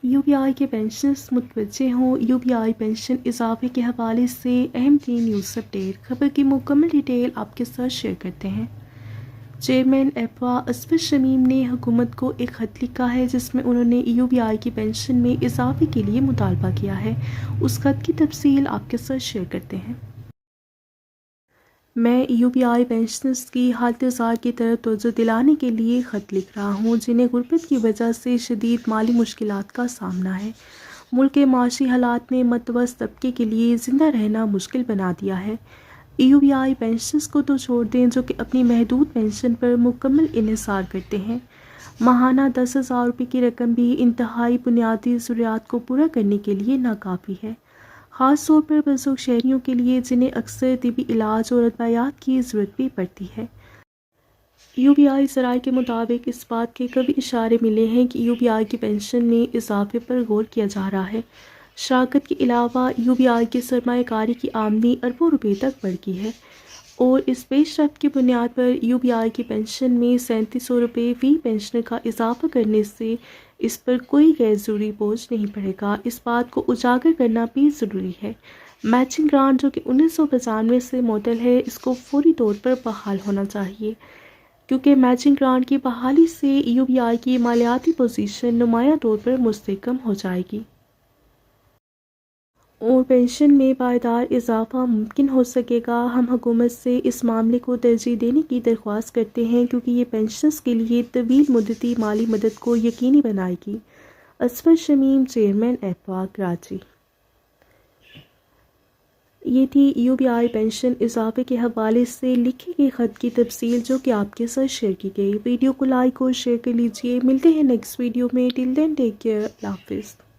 UBI کے pensioners متوجہ ہوں، UBI پینشن اضافے کے حوالے سے اہم ترین نیوز اپڈیٹ۔ خبر کی مکمل ڈیٹیل آپ کے ساتھ شیئر کرتے ہیں۔ چیئرمین ایپوا اسفر شمیم نے حکومت کو ایک خط لکھا ہے جس میں انہوں نے UBI کی پینشن میں اضافے کے لیے مطالبہ کیا ہے۔ اس خط کی تفصیل آپ کے ساتھ شیئر کرتے ہیں۔ میں UBI پینشنرز کی حالت زار کی طرف توجہ دلانے کے لیے خط لکھ رہا ہوں جنہیں غربت کی وجہ سے شدید مالی مشکلات کا سامنا ہے۔ ملک کے معاشی حالات نے متوسط طبقے کے لیے زندہ رہنا مشکل بنا دیا ہے۔ UBI پینشنرز کو تو چھوڑ دیں جو کہ اپنی محدود پینشن پر مکمل انحصار کرتے ہیں۔ ماہانہ 10,000 روپے کی رقم بھی انتہائی بنیادی ضروریات کو پورا کرنے کے لیے ناکافی ہے، خاص طور پر بزرگ شہریوں کے لیے جنہیں اکثر طبی علاج اور ادویات کی ضرورت بھی پڑتی ہے۔ UBI ذرائع کے مطابق اس بات کے قوی اشارے ملے ہیں کہ UBI کی پینشن میں اضافے پر غور کیا جا رہا ہے۔ شراکت کے علاوہ UBI کی سرمایہ کاری کی آمدنی اربوں روپے تک بڑھ گئی ہے اور اس پیش رفت کی بنیاد پر UBI کی پینشن میں 3700 روپے فی پینشنر کا اضافہ کرنے سے اس پر کوئی غیر ضروری بوجھ نہیں پڑے گا۔ اس بات کو اجاگر کرنا بھی ضروری ہے۔ میچنگ گرانٹ جو کہ 1995 سے معطل ہے، اس کو فوری طور پر بحال ہونا چاہیے کیونکہ میچنگ گرانٹ کی بحالی سے UBI کی مالیاتی پوزیشن نمایاں طور پر مستحکم ہو جائے گی اور پینشن میں پائیدار اضافہ ممکن ہو سکے گا۔ ہم حکومت سے اس معاملے کو ترجیح دینے کی درخواست کرتے ہیں کیونکہ یہ پینشنرز کے لیے طویل مدتی مالی مدد کو یقینی بنائے گی۔ اسفر شمیم، چیئرمین ایپوا، کراچی۔ یہ تھی UBI پینشن اضافے کے حوالے سے لکھے گئے خط کی تفصیل جو کہ آپ کے ساتھ شیئر کی گئی۔ ویڈیو کو لائک اور شیئر کر لیجئے۔ ملتے ہیں نیکسٹ ویڈیو میں۔ ٹل دین ٹیک کیئر۔ اللہ حافظ۔